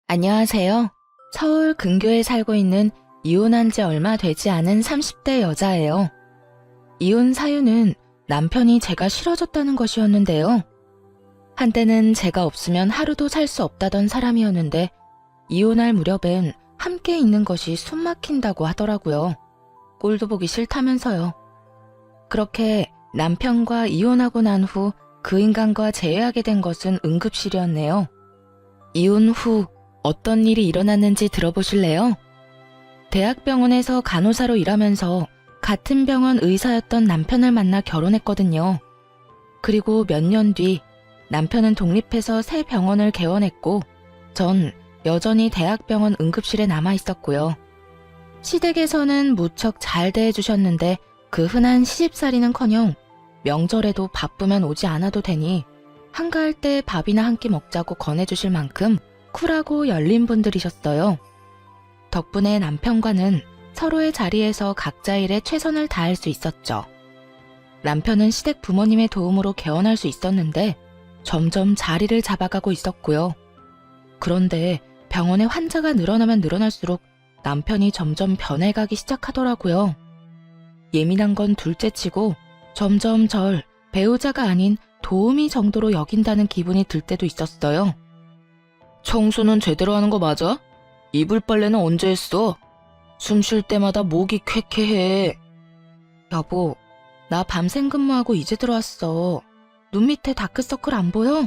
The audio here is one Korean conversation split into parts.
안녕하세요. 서울 근교에 살고 있는 이혼한 지 얼마 되지 않은 30대 여자예요. 이혼 사유는 남편이 제가 싫어졌다는 것이었는데요. 한때는 제가 없으면 하루도 살 수 없다던 사람이었는데 이혼할 무렵엔 함께 있는 것이 숨 막힌다고 하더라고요. 꼴도 보기 싫다면서요. 그렇게 남편과 이혼하고 난 후 그 인간과 재회하게 된 것은 응급실이었네요. 이혼 후 어떤 일이 일어났는지 들어보실래요? 대학병원에서 간호사로 일하면서 같은 병원 의사였던 남편을 만나 결혼했거든요. 그리고 몇 년 뒤 남편은 독립해서 새 병원을 개원했고 전 여전히 대학병원 응급실에 남아 있었고요. 시댁에서는 무척 잘 대해주셨는데 그 흔한 시집살이는커녕 명절에도 바쁘면 오지 않아도 되니 한가할 때 밥이나 한 끼 먹자고 권해주실 만큼 쿨하고 열린 분들이셨어요. 덕분에 남편과는 서로의 자리에서 각자 일에 최선을 다할 수 있었죠. 남편은 시댁 부모님의 도움으로 개원할 수 있었는데 점점 자리를 잡아가고 있었고요. 그런데 병원에 환자가 늘어나면 늘어날수록 남편이 점점 변해가기 시작하더라고요. 예민한 건 둘째치고 점점 절 배우자가 아닌 도우미 정도로 여긴다는 기분이 들 때도 있었어요. 청소는 제대로 하는 거 맞아? 이불 빨래는 언제 했어? 숨 쉴 때마다 목이 쾌쾌해. 여보, 나 밤샘 근무하고 이제 들어왔어. 눈 밑에 다크서클 안 보여?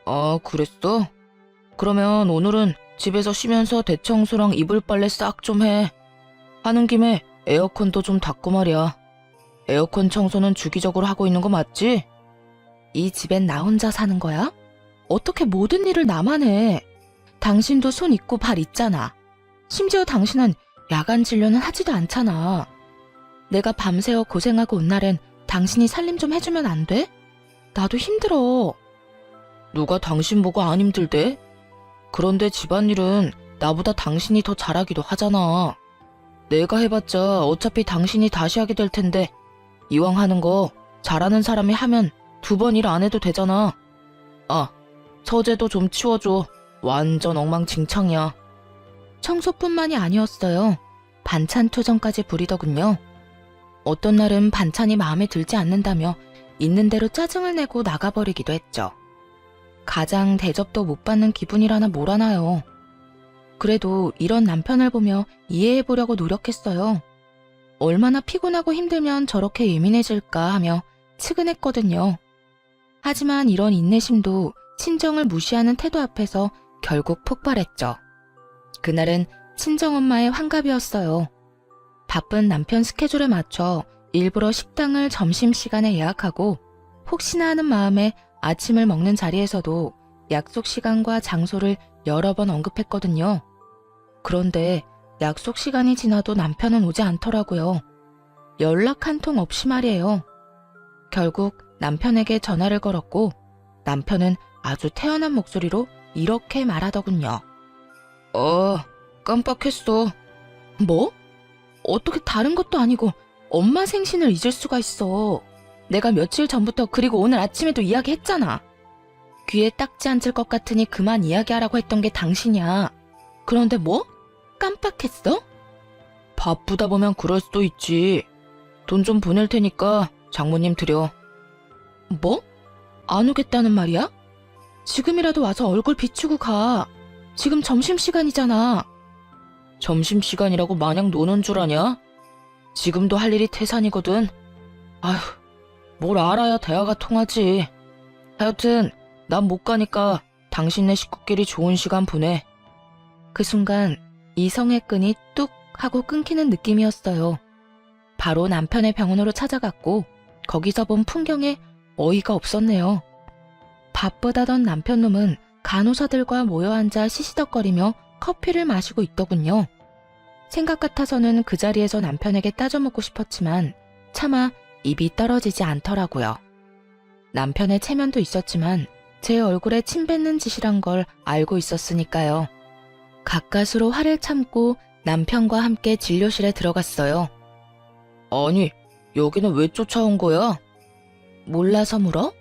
아, 그랬어? 그러면 오늘은 집에서 쉬면서 대청소랑 이불 빨래 싹 좀 해. 하는 김에 에어컨도 좀 닦고 말이야. 에어컨 청소는 주기적으로 하고 있는 거 맞지? 이 집엔 나 혼자 사는 거야? 어떻게 모든 일을 나만 해? 당신도 손 있고 발 있잖아. 심지어 당신은 야간 진료는 하지도 않잖아. 내가 밤새워 고생하고 온 날엔 당신이 살림 좀 해주면 안 돼? 나도 힘들어. 누가 당신 보고 안 힘들대? 그런데 집안일은 나보다 당신이 더 잘하기도 하잖아. 내가 해봤자 어차피 당신이 다시 하게 될 텐데 이왕 하는 거 잘하는 사람이 하면 2번 일 안 해도 되잖아. 아, 서재도 좀 치워줘. 완전 엉망진창이야. 청소뿐만이 아니었어요. 반찬 투정까지 부리더군요. 어떤 날은 반찬이 마음에 들지 않는다며 있는 대로 짜증을 내고 나가버리기도 했죠. 가장 대접도 못 받는 기분이라나 뭐라나요. 그래도 이런 남편을 보며 이해해보려고 노력했어요. 얼마나 피곤하고 힘들면 저렇게 예민해질까 하며 측은했거든요. 하지만 이런 인내심도 친정을 무시하는 태도 앞에서 결국 폭발했죠. 그날은 친정엄마의 환갑이었어요. 바쁜 남편 스케줄에 맞춰 일부러 식당을 점심시간에 예약하고 혹시나 하는 마음에 아침을 먹는 자리에서도 약속 시간과 장소를 여러 번 언급했거든요. 그런데 약속 시간이 지나도 남편은 오지 않더라고요. 연락 한 통 없이 말이에요. 결국 남편에게 전화를 걸었고 남편은 아주 태연한 목소리로 이렇게 말하더군요. 깜빡했어. 뭐? 어떻게 다른 것도 아니고 엄마 생신을 잊을 수가 있어. 내가 며칠 전부터 그리고 오늘 아침에도 이야기했잖아. 귀에 딱지 앉을 것 같으니 그만 이야기하라고 했던 게 당신이야. 그런데 뭐? 깜빡했어? 바쁘다 보면 그럴 수도 있지. 돈 좀 보낼 테니까 장모님 드려. 뭐? 안 오겠다는 말이야? 지금이라도 와서 얼굴 비추고 가. 지금 점심시간이잖아. 점심시간이라고 마냥 노는 줄 아냐? 지금도 할 일이 태산이거든. 아휴, 뭘 알아야 대화가 통하지. 하여튼 난 못 가니까 당신네 식구끼리 좋은 시간 보내. 그 순간 이성의 끈이 뚝 하고 끊기는 느낌이었어요. 바로 남편의 병원으로 찾아갔고 거기서 본 풍경에 어이가 없었네요. 바쁘다던 남편놈은 간호사들과 모여 앉아 시시덕거리며 커피를 마시고 있더군요. 생각 같아서는 그 자리에서 남편에게 따져묻고 싶었지만 차마 입이 떨어지지 않더라고요. 남편의 체면도 있었지만 제 얼굴에 침 뱉는 짓이란 걸 알고 있었으니까요. 가까스로 화를 참고 남편과 함께 진료실에 들어갔어요. 아니, 여기는 왜 쫓아온 거야? 몰라서 물어?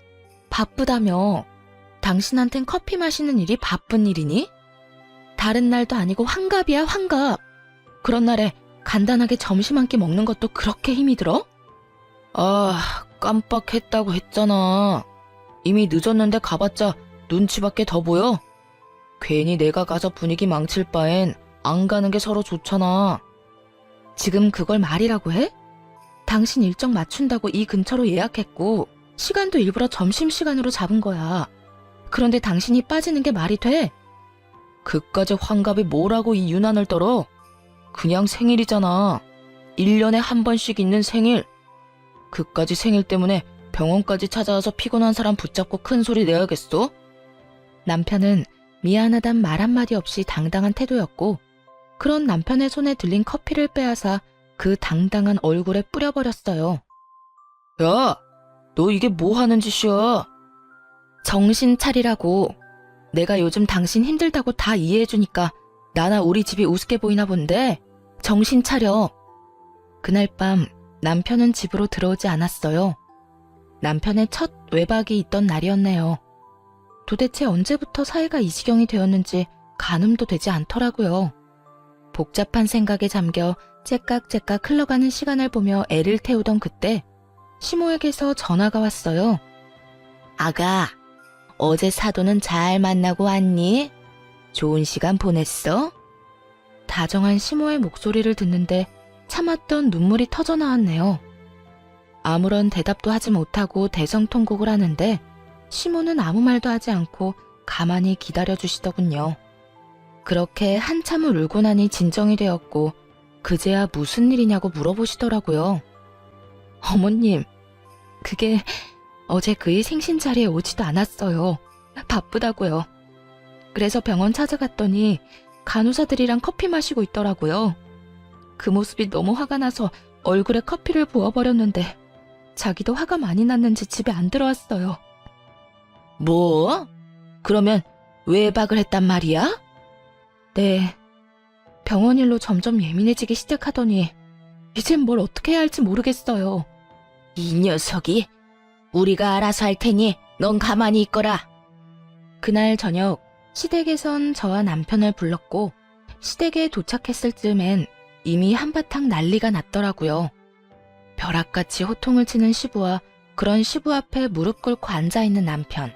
바쁘다며. 당신한텐 커피 마시는 일이 바쁜 일이니? 다른 날도 아니고 환갑이야, 환갑. 그런 날에 간단하게 점심 한 끼 먹는 것도 그렇게 힘이 들어? 아, 깜빡했다고 했잖아. 이미 늦었는데 가봤자 눈치밖에 더 보여? 괜히 내가 가서 분위기 망칠 바엔 안 가는 게 서로 좋잖아. 지금 그걸 말이라고 해? 당신 일정 맞춘다고 이 근처로 예약했고 시간도 일부러 점심시간으로 잡은 거야. 그런데 당신이 빠지는 게 말이 돼? 그까지 환갑이 뭐라고 이 유난을 떨어? 그냥 생일이잖아. 1년에 한 번씩 있는 생일. 그까지 생일 때문에 병원까지 찾아와서 피곤한 사람 붙잡고 큰 소리 내야겠어? 남편은 미안하단 말 한마디 없이 당당한 태도였고, 그런 남편의 손에 들린 커피를 빼앗아 그 당당한 얼굴에 뿌려버렸어요. 야, 너 이게 뭐 하는 짓이야? 정신 차리라고. 내가 요즘 당신 힘들다고 다 이해해주니까 나나 우리 집이 우습게 보이나 본데 정신 차려. 그날 밤 남편은 집으로 들어오지 않았어요. 남편의 첫 외박이 있던 날이었네요. 도대체 언제부터 사이가 이 지경이 되었는지 가늠도 되지 않더라고요. 복잡한 생각에 잠겨 째깍째깍 흘러가는 시간을 보며 애를 태우던 그때 시모에게서 전화가 왔어요. 아가, 어제 사돈은 잘 만나고 왔니? 좋은 시간 보냈어? 다정한 시모의 목소리를 듣는데 참았던 눈물이 터져 나왔네요. 아무런 대답도 하지 못하고 대성통곡을 하는데 시모는 아무 말도 하지 않고 가만히 기다려주시더군요. 그렇게 한참을 울고 나니 진정이 되었고 그제야 무슨 일이냐고 물어보시더라고요. 어머님, 그게 어제 그의 생신 자리에 오지도 않았어요. 바쁘다고요. 그래서 병원 찾아갔더니 간호사들이랑 커피 마시고 있더라고요. 그 모습이 너무 화가 나서 얼굴에 커피를 부어버렸는데 자기도 화가 많이 났는지 집에 안 들어왔어요. 뭐? 그러면 외박을 했단 말이야? 네. 병원 일로 점점 예민해지기 시작하더니 이젠 뭘 어떻게 해야 할지 모르겠어요. 이 녀석이? 우리가 알아서 할 테니 넌 가만히 있거라. 그날 저녁 시댁에선 저와 남편을 불렀고 시댁에 도착했을 즈음엔 이미 한바탕 난리가 났더라고요. 벼락같이 호통을 치는 시부와 그런 시부 앞에 무릎 꿇고 앉아있는 남편.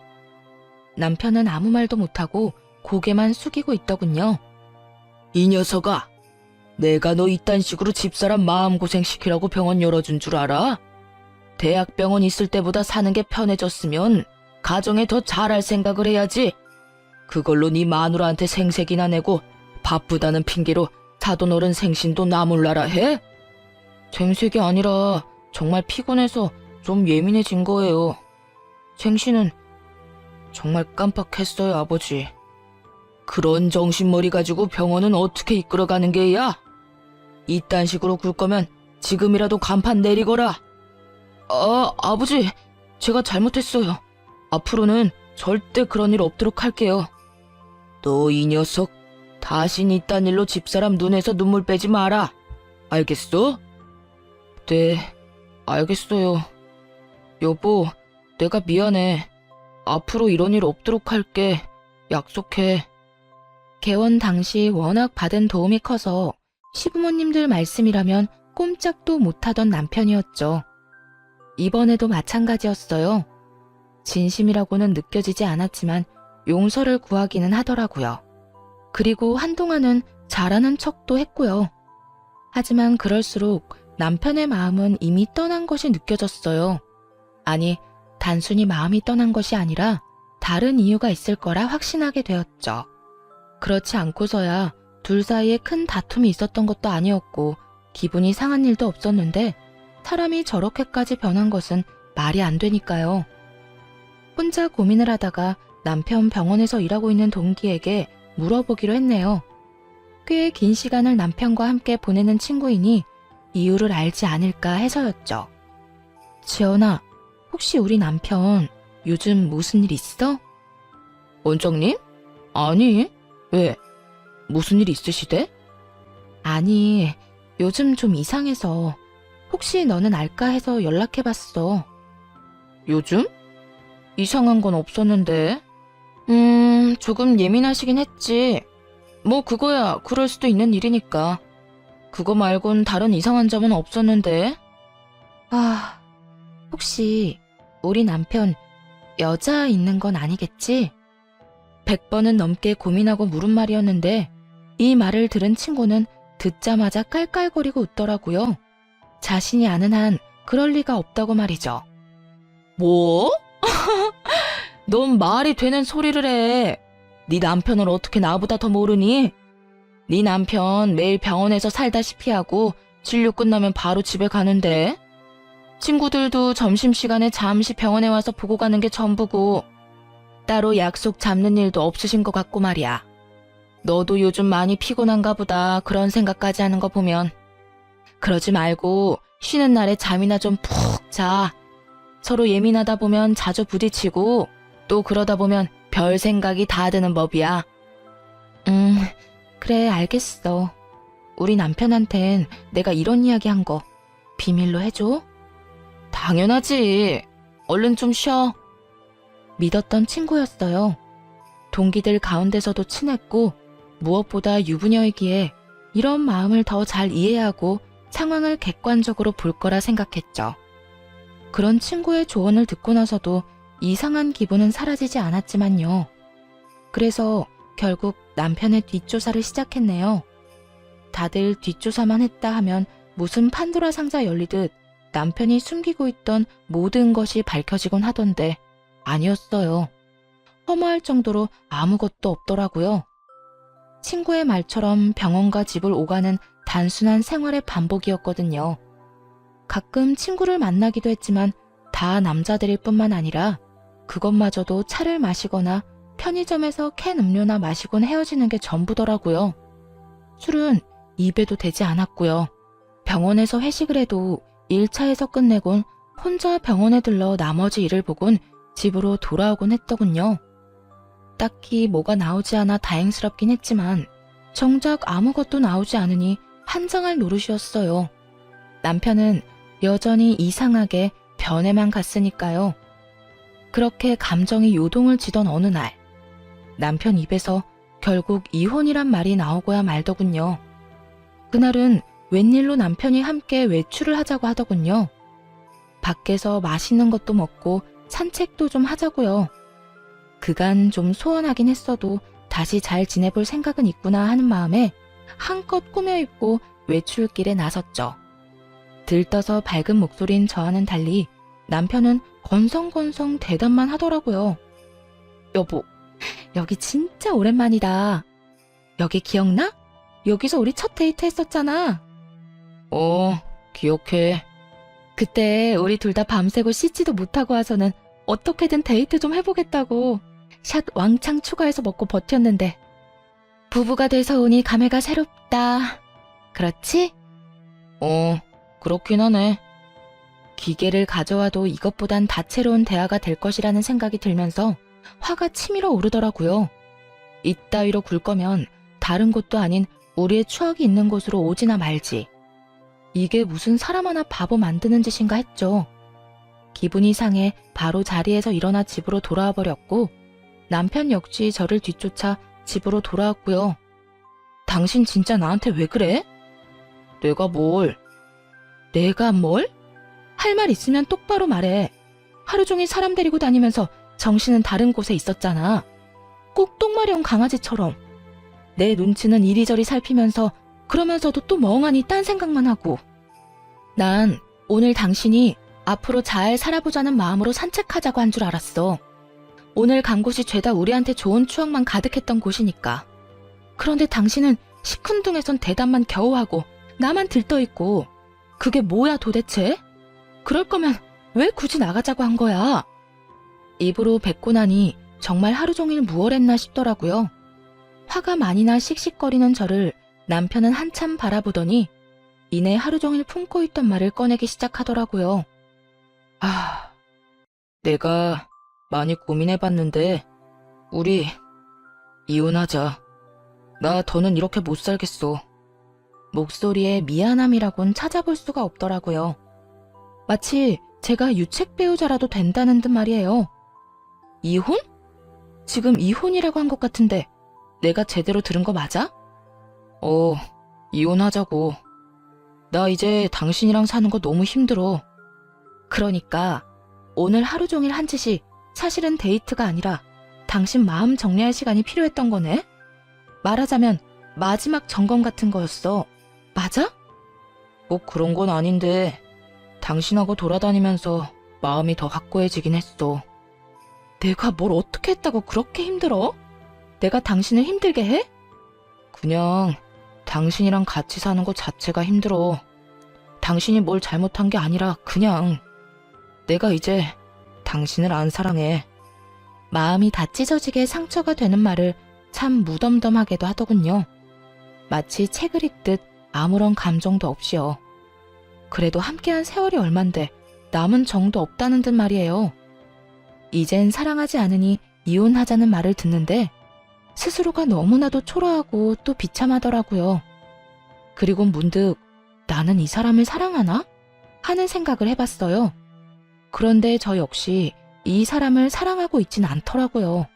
남편은 아무 말도 못하고 고개만 숙이고 있더군요. 이 녀석아, 내가 너 이딴 식으로 집사람 마음고생시키라고 병원 열어준 줄 알아? 대학병원 있을 때보다 사는 게 편해졌으면 가정에 더 잘할 생각을 해야지. 그걸로 네 마누라한테 생색이나 내고 바쁘다는 핑계로 사돈어른 생신도 나몰라라 해? 생색이 아니라 정말 피곤해서 좀 예민해진 거예요. 생신은 정말 깜빡했어요, 아버지. 그런 정신머리 가지고 병원은 어떻게 이끌어가는 게야? 이딴 식으로 굴 거면 지금이라도 간판 내리거라. 아버지, 제가 잘못했어요. 앞으로는 절대 그런 일 없도록 할게요. 너 이 녀석, 다신 이딴 일로 집사람 눈에서 눈물 빼지 마라. 알겠어? 네, 알겠어요. 여보, 내가 미안해. 앞으로 이런 일 없도록 할게. 약속해. 개원 당시 워낙 받은 도움이 커서 시부모님들 말씀이라면 꼼짝도 못하던 남편이었죠. 이번에도 마찬가지였어요. 진심이라고는 느껴지지 않았지만 용서를 구하기는 하더라고요. 그리고 한동안은 잘하는 척도 했고요. 하지만 그럴수록 남편의 마음은 이미 떠난 것이 느껴졌어요. 아니, 단순히 마음이 떠난 것이 아니라 다른 이유가 있을 거라 확신하게 되었죠. 그렇지 않고서야 둘 사이에 큰 다툼이 있었던 것도 아니었고 기분이 상한 일도 없었는데 사람이 저렇게까지 변한 것은 말이 안 되니까요. 혼자 고민을 하다가 남편 병원에서 일하고 있는 동기에게 물어보기로 했네요. 꽤 긴 시간을 남편과 함께 보내는 친구이니 이유를 알지 않을까 해서였죠. 지연아, 혹시 우리 남편 요즘 무슨 일 있어? 원장님? 아니, 왜? 무슨 일 있으시대? 아니, 요즘 좀 이상해서 혹시 너는 알까 해서 연락해봤어. 요즘? 이상한 건 없었는데. 조금 예민하시긴 했지. 뭐 그거야 그럴 수도 있는 일이니까. 그거 말곤 다른 이상한 점은 없었는데. 아, 혹시 우리 남편 여자 있는 건 아니겠지? 100번은 넘게 고민하고 물은 말이었는데 이 말을 들은 친구는 듣자마자 깔깔거리고 웃더라고요. 자신이 아는 한 그럴 리가 없다고 말이죠. 뭐? 넌 말이 되는 소리를 해. 네 남편을 어떻게 나보다 더 모르니? 네 남편 매일 병원에서 살다시피 하고 진료 끝나면 바로 집에 가는데 친구들도 점심시간에 잠시 병원에 와서 보고 가는 게 전부고 따로 약속 잡는 일도 없으신 것 같고 말이야. 너도 요즘 많이 피곤한가 보다 그런 생각까지 하는 거 보면. 그러지 말고 쉬는 날에 잠이나 좀 푹 자. 서로 예민하다 보면 자주 부딪히고 또 그러다 보면 별 생각이 다 드는 법이야. 그래 알겠어. 우리 남편한텐 내가 이런 이야기 한 거 비밀로 해줘? 당연하지. 얼른 좀 쉬어. 믿었던 친구였어요. 동기들 가운데서도 친했고 무엇보다 유부녀이기에 이런 마음을 더 잘 이해하고 상황을 객관적으로 볼 거라 생각했죠. 그런 친구의 조언을 듣고 나서도 이상한 기분은 사라지지 않았지만요. 그래서 결국 남편의 뒷조사를 시작했네요. 다들 뒷조사만 했다 하면 무슨 판도라 상자 열리듯 남편이 숨기고 있던 모든 것이 밝혀지곤 하던데 아니었어요. 허무할 정도로 아무것도 없더라고요. 친구의 말처럼 병원과 집을 오가는 단순한 생활의 반복이었거든요. 가끔 친구를 만나기도 했지만 다 남자들일 뿐만 아니라 그것마저도 차를 마시거나 편의점에서 캔 음료나 마시곤 헤어지는 게 전부더라고요. 술은 입에도 대지 않았고요. 병원에서 회식을 해도 1차에서 끝내곤 혼자 병원에 들러 나머지 일을 보곤 집으로 돌아오곤 했더군요. 딱히 뭐가 나오지 않아 다행스럽긴 했지만 정작 아무것도 나오지 않으니 환장할 노릇이었어요. 남편은 여전히 이상하게 변해만 갔으니까요. 그렇게 감정이 요동을 지던 어느 날 남편 입에서 결국 이혼이란 말이 나오고야 말더군요. 그날은 웬일로 남편이 함께 외출을 하자고 하더군요. 밖에서 맛있는 것도 먹고 산책도 좀 하자고요. 그간 좀 소원하긴 했어도 다시 잘 지내볼 생각은 있구나 하는 마음에 한껏 꾸며입고 외출길에 나섰죠. 들떠서 밝은 목소리인 저와는 달리 남편은 건성건성 대답만 하더라고요. 여보, 여기 진짜 오랜만이다. 여기 기억나? 여기서 우리 첫 데이트 했었잖아. 기억해. 그때 우리 둘 다 밤새고 씻지도 못하고 와서는 어떻게든 데이트 좀 해보겠다고 샷 왕창 추가해서 먹고 버텼는데 부부가 돼서 오니 감회가 새롭다. 그렇지? 그렇긴 하네. 기계를 가져와도 이것보단 다채로운 대화가 될 것이라는 생각이 들면서 화가 치밀어 오르더라고요. 이따위로 굴 거면 다른 곳도 아닌 우리의 추억이 있는 곳으로 오지나 말지. 이게 무슨 사람 하나 바보 만드는 짓인가 했죠. 기분이 상해 바로 자리에서 일어나 집으로 돌아와 버렸고 남편 역시 저를 뒤쫓아 집으로 돌아왔고요. 당신 진짜 나한테 왜 그래? 내가 뭘? 내가 뭘? 할 말 있으면 똑바로 말해. 하루 종일 사람 데리고 다니면서 정신은 다른 곳에 있었잖아. 꼭 똥마려운 강아지처럼. 내 눈치는 이리저리 살피면서 그러면서도 또 멍하니 딴 생각만 하고. 난 오늘 당신이 앞으로 잘 살아보자는 마음으로 산책하자고 한 줄 알았어. 오늘 간 곳이 죄다 우리한테 좋은 추억만 가득했던 곳이니까. 그런데 당신은 시큰둥해선 대답만 겨우 하고 나만 들떠있고. 그게 뭐야 도대체? 그럴 거면 왜 굳이 나가자고 한 거야? 입으로 뱉고 나니 정말 하루 종일 무얼했나 싶더라고요. 화가 많이 나 씩씩거리는 저를 남편은 한참 바라보더니 이내 하루 종일 품고 있던 말을 꺼내기 시작하더라고요. 내가 많이 고민해봤는데 우리 이혼하자. 나 더는 이렇게 못 살겠어. 목소리에 미안함이라곤 찾아볼 수가 없더라고요. 마치 제가 유책 배우자라도 된다는 듯 말이에요. 이혼? 지금 이혼이라고 한 것 같은데 내가 제대로 들은 거 맞아? 이혼하자고. 나 이제 당신이랑 사는 거 너무 힘들어. 그러니까 오늘 하루 종일 한 짓이 사실은 데이트가 아니라 당신 마음 정리할 시간이 필요했던 거네? 말하자면 마지막 점검 같은 거였어. 맞아? 뭐 그런 건 아닌데 당신하고 돌아다니면서 마음이 더 확고해지긴 했어. 내가 뭘 어떻게 했다고 그렇게 힘들어? 내가 당신을 힘들게 해? 그냥 당신이랑 같이 사는 것 자체가 힘들어. 당신이 뭘 잘못한 게 아니라 그냥 내가 이제 당신을 안 사랑해. 마음이 다 찢어지게 상처가 되는 말을 참 무덤덤하게도 하더군요. 마치 책을 읽듯 아무런 감정도 없이요. 그래도 함께한 세월이 얼만데 남은 정도 없다는 듯 말이에요. 이젠 사랑하지 않으니 이혼하자는 말을 듣는데 스스로가 너무나도 초라하고 또 비참하더라고요. 그리고 문득 나는 이 사람을 사랑하나? 하는 생각을 해봤어요. 그런데 저 역시 이 사람을 사랑하고 있진 않더라고요.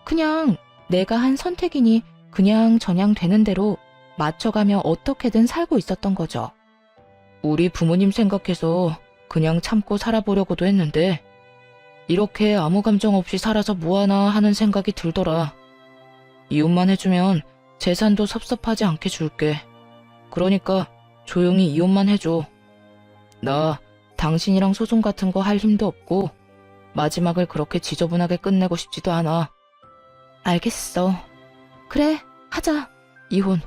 그냥 내가 한 선택이니 그냥 저냥 되는 대로 맞춰가며 어떻게든 살고 있었던 거죠. 우리 부모님 생각해서 그냥 참고 살아보려고도 했는데 이렇게 아무 감정 없이 살아서 뭐하나 하는 생각이 들더라. 이혼만 해주면 재산도 섭섭하지 않게 줄게. 그러니까 조용히 이혼만 해줘. 나 당신이랑 소송 같은 거 할 힘도 없고 마지막을 그렇게 지저분하게 끝내고 싶지도 않아. 알겠어. 그래, 하자. 이혼.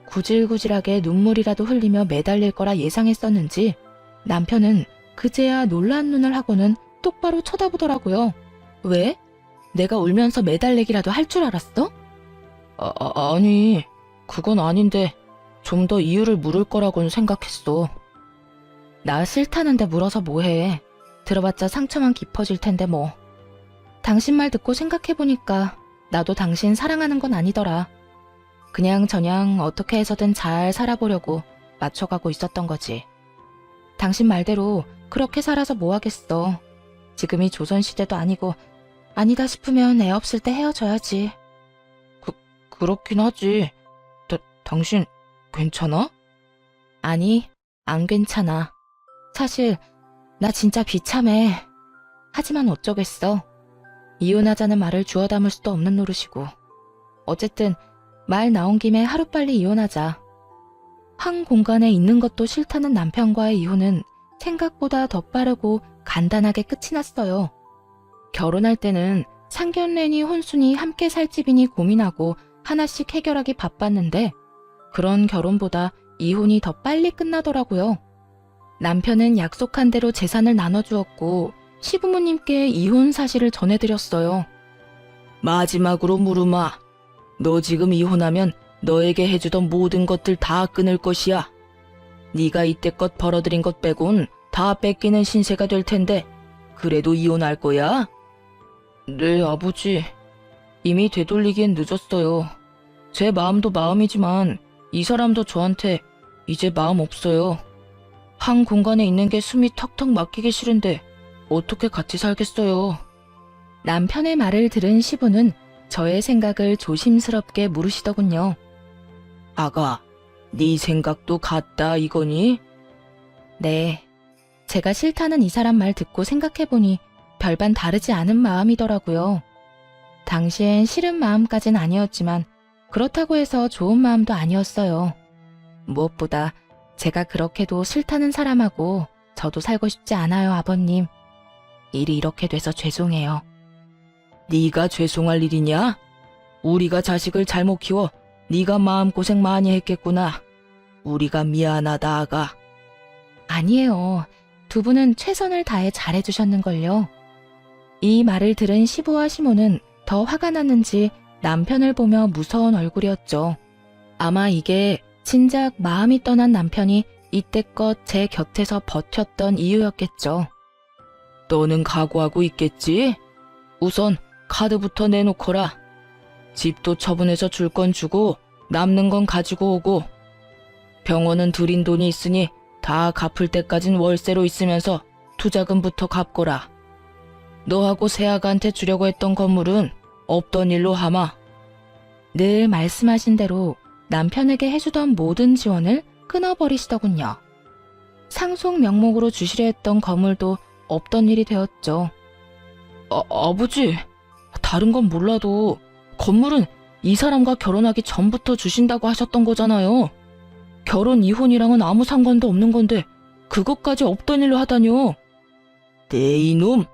구질구질하게 눈물이라도 흘리며 매달릴 거라 예상했었는지 남편은 그제야 놀란 눈을 하고는 똑바로 쳐다보더라고요. 왜? 내가 울면서 매달리기라도 할 줄 알았어? 아니, 그건 아닌데 좀 더 이유를 물을 거라고는 생각했어. 나 싫다는데 물어서 뭐해. 들어봤자 상처만 깊어질 텐데 뭐. 당신 말 듣고 생각해보니까 나도 당신 사랑하는 건 아니더라. 그냥 저냥 어떻게 해서든 잘 살아보려고 맞춰가고 있었던 거지. 당신 말대로 그렇게 살아서 뭐 하겠어. 지금이 조선시대도 아니고 아니다 싶으면 애 없을 때 헤어져야지. 그렇긴 하지. 당신 괜찮아? 아니, 안 괜찮아. 사실 나 진짜 비참해. 하지만 어쩌겠어. 이혼하자는 말을 주워 담을 수도 없는 노릇이고. 어쨌든 말 나온 김에 하루빨리 이혼하자. 한 공간에 있는 것도 싫다는 남편과의 이혼은 생각보다 더 빠르고 간단하게 끝이 났어요. 결혼할 때는 상견례니 혼수니 함께 살 집이니 고민하고 하나씩 해결하기 바빴는데 그런 결혼보다 이혼이 더 빨리 끝나더라고요. 남편은 약속한 대로 재산을 나눠주었고 시부모님께 이혼 사실을 전해드렸어요. 마지막으로 물으마. 너 지금 이혼하면 너에게 해주던 모든 것들 다 끊을 것이야. 네가 이때껏 벌어들인 것 빼곤 다 뺏기는 신세가 될 텐데 그래도 이혼할 거야? 네, 아버지. 이미 되돌리기엔 늦었어요. 제 마음도 마음이지만 이 사람도 저한테 이제 마음 없어요. 한 공간에 있는 게 숨이 턱턱 막히기 싫은데 어떻게 같이 살겠어요. 남편의 말을 들은 시부는 저의 생각을 조심스럽게 물으시더군요. 아가, 네 생각도 같다 이거니? 네. 제가 싫다는 이 사람 말 듣고 생각해보니 별반 다르지 않은 마음이더라고요. 당시엔 싫은 마음까진 아니었지만 그렇다고 해서 좋은 마음도 아니었어요. 무엇보다 제가 그렇게도 싫다는 사람하고 저도 살고 싶지 않아요, 아버님. 일이 이렇게 돼서 죄송해요. 네가 죄송할 일이냐? 우리가 자식을 잘못 키워 네가 마음고생 많이 했겠구나. 우리가 미안하다, 아가. 아니에요. 두 분은 최선을 다해 잘해주셨는걸요. 이 말을 들은 시부와 시모는 더 화가 났는지 남편을 보며 무서운 얼굴이었죠. 아마 이게 진작 마음이 떠난 남편이 이때껏 제 곁에서 버텼던 이유였겠죠. 너는 각오하고 있겠지? 우선 카드부터 내놓거라. 집도 처분해서 줄 건 주고 남는 건 가지고 오고 병원은 들인 돈이 있으니 다 갚을 때까진 월세로 있으면서 투자금부터 갚거라. 너하고 새아가한테 주려고 했던 건물은 없던 일로 하마. 늘 말씀하신 대로 남편에게 해주던 모든 지원을 끊어버리시더군요. 상속 명목으로 주시려 했던 건물도 없던 일이 되었죠. 아버지, 다른 건 몰라도 건물은 이 사람과 결혼하기 전부터 주신다고 하셨던 거잖아요. 결혼 이혼이랑은 아무 상관도 없는 건데 그것까지 없던 일로 하다뇨. 네 이놈,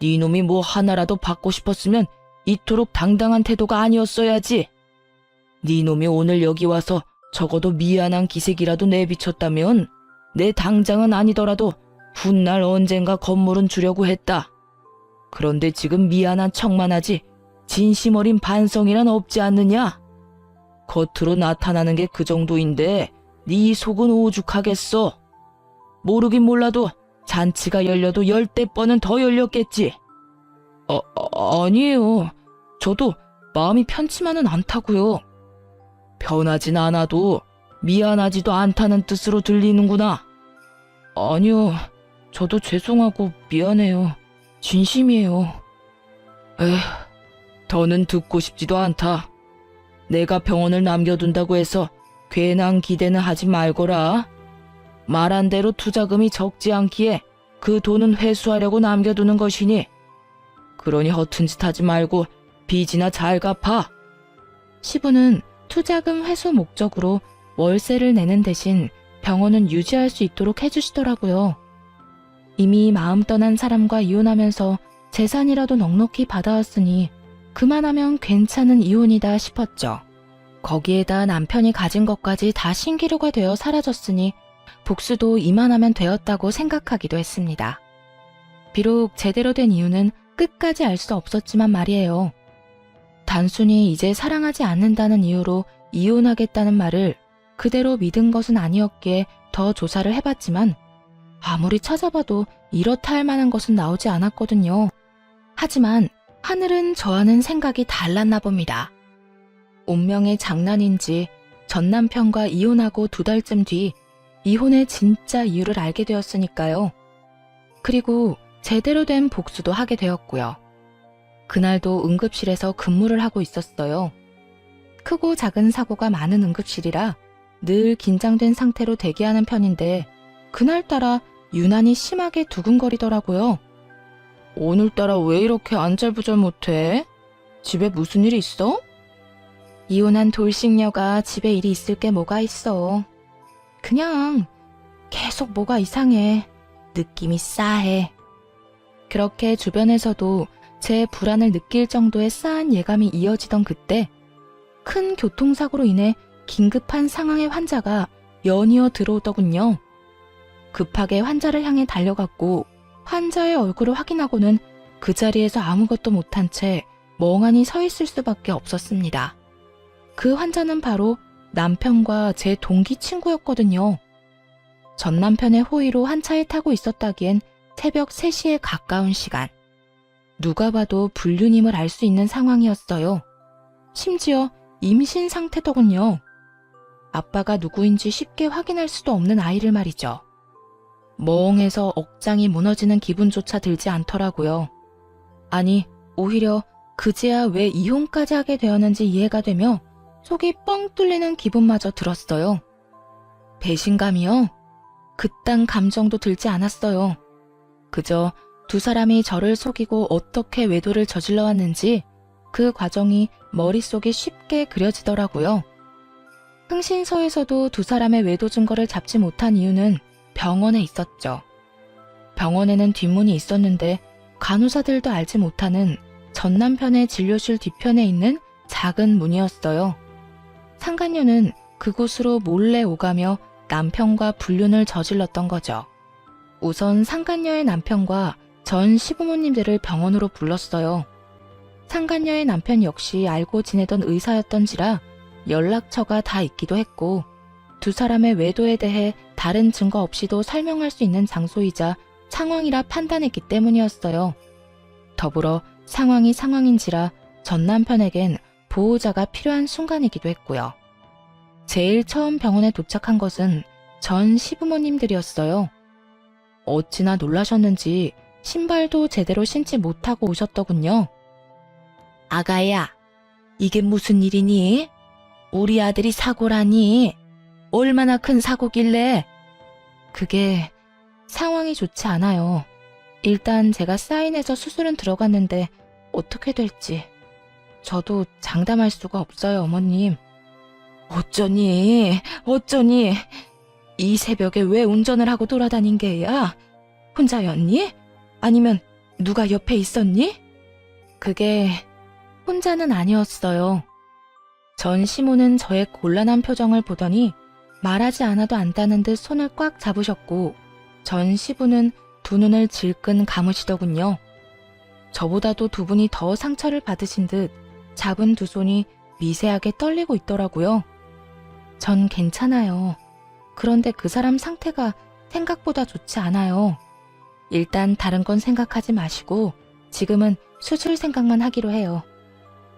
네 놈이 뭐 하나라도 받고 싶었으면 이토록 당당한 태도가 아니었어야지. 네 놈이 오늘 여기 와서 적어도 미안한 기색이라도 내비쳤다면 내 당장은 아니더라도 훗날 언젠가 건물은 주려고 했다. 그런데 지금 미안한 척만 하지 진심 어린 반성이란 없지 않느냐? 겉으로 나타나는 게 그 정도인데 네 속은 오죽하겠어. 모르긴 몰라도 잔치가 열려도 10대 번은 더 열렸겠지. 아니에요. 저도 마음이 편치만은 않다고요. 변하진 않아도 미안하지도 않다는 뜻으로 들리는구나. 아니요. 저도 죄송하고 미안해요. 진심이에요. 에휴, 더는 듣고 싶지도 않다. 내가 병원을 남겨둔다고 해서 괜한 기대는 하지 말거라. 말한 대로 투자금이 적지 않기에 그 돈은 회수하려고 남겨두는 것이니 그러니 허튼 짓 하지 말고 빚이나 잘 갚아. 시부는 투자금 회수 목적으로 월세를 내는 대신 병원은 유지할 수 있도록 해주시더라고요. 이미 마음 떠난 사람과 이혼하면서 재산이라도 넉넉히 받아왔으니 그만하면 괜찮은 이혼이다 싶었죠. 거기에다 남편이 가진 것까지 다 신기루가 되어 사라졌으니 복수도 이만하면 되었다고 생각하기도 했습니다. 비록 제대로 된 이유는 끝까지 알 수 없었지만 말이에요. 단순히 이제 사랑하지 않는다는 이유로 이혼하겠다는 말을 그대로 믿은 것은 아니었기에 더 조사를 해봤지만 아무리 찾아봐도 이렇다 할 만한 것은 나오지 않았거든요. 하지만 하늘은 저와는 생각이 달랐나 봅니다. 운명의 장난인지 전 남편과 이혼하고 2달쯤 뒤 이혼의 진짜 이유를 알게 되었으니까요. 그리고 제대로 된 복수도 하게 되었고요. 그날도 응급실에서 근무를 하고 있었어요. 크고 작은 사고가 많은 응급실이라 늘 긴장된 상태로 대기하는 편인데 그날따라 유난히 심하게 두근거리더라고요. 오늘따라 왜 이렇게 안절부절 못해? 집에 무슨 일 있어? 이혼한 돌싱녀가 집에 일이 있을 게 뭐가 있어. 그냥 계속 뭐가 이상해. 느낌이 싸해. 그렇게 주변에서도 제 불안을 느낄 정도의 싸한 예감이 이어지던 그때 큰 교통사고로 인해 긴급한 상황의 환자가 연이어 들어오더군요. 급하게 환자를 향해 달려갔고 환자의 얼굴을 확인하고는 그 자리에서 아무것도 못한 채 멍하니 서 있을 수밖에 없었습니다. 그 환자는 바로 남편과 제 동기 친구였거든요. 전 남편의 호의로 한 차에 타고 있었다기엔 새벽 3시에 가까운 시간. 누가 봐도 불륜임을 알 수 있는 상황이었어요. 심지어 임신 상태더군요. 아빠가 누구인지 쉽게 확인할 수도 없는 아이를 말이죠. 멍해서 억장이 무너지는 기분조차 들지 않더라고요. 아니, 오히려 그제야 왜 이혼까지 하게 되었는지 이해가 되며 속이 뻥 뚫리는 기분마저 들었어요. 배신감이요? 그딴 감정도 들지 않았어요. 그저 2사람이 저를 속이고 어떻게 외도를 저질러 왔는지 그 과정이 머릿속에 쉽게 그려지더라고요. 흥신소에서도 2사람의 외도 증거를 잡지 못한 이유는 병원에 있었죠. 병원에는 뒷문이 있었는데 간호사들도 알지 못하는 전 남편의 진료실 뒤편에 있는 작은 문이었어요. 상간녀는 그곳으로 몰래 오가며 남편과 불륜을 저질렀던 거죠. 우선 상간녀의 남편과 전 시부모님들을 병원으로 불렀어요. 상간녀의 남편 역시 알고 지내던 의사였던지라 연락처가 다 있기도 했고 2사람의 외도에 대해 다른 증거 없이도 설명할 수 있는 장소이자 상황이라 판단했기 때문이었어요. 더불어 상황이 상황인지라 전 남편에겐 보호자가 필요한 순간이기도 했고요. 제일 처음 병원에 도착한 것은 전 시부모님들이었어요. 어찌나 놀라셨는지 신발도 제대로 신지 못하고 오셨더군요. 아가야, 이게 무슨 일이니? 우리 아들이 사고라니? 얼마나 큰 사고길래? 그게 상황이 좋지 않아요. 일단 제가 사인해서 수술은 들어갔는데 어떻게 될지. 저도 장담할 수가 없어요, 어머님. 어쩌니? 이 새벽에 왜 운전을 하고 돌아다닌 게야? 혼자였니? 아니면 누가 옆에 있었니? 그게 혼자는 아니었어요. 전 시모는 저의 곤란한 표정을 보더니 말하지 않아도 안다는 듯 손을 꽉 잡으셨고 전 시부는 두 눈을 질끈 감으시더군요. 저보다도 두 분이 더 상처를 받으신 듯 잡은 두 손이 미세하게 떨리고 있더라고요. 전 괜찮아요. 그런데 그 사람 상태가 생각보다 좋지 않아요. 일단 다른 건 생각하지 마시고 지금은 수술 생각만 하기로 해요.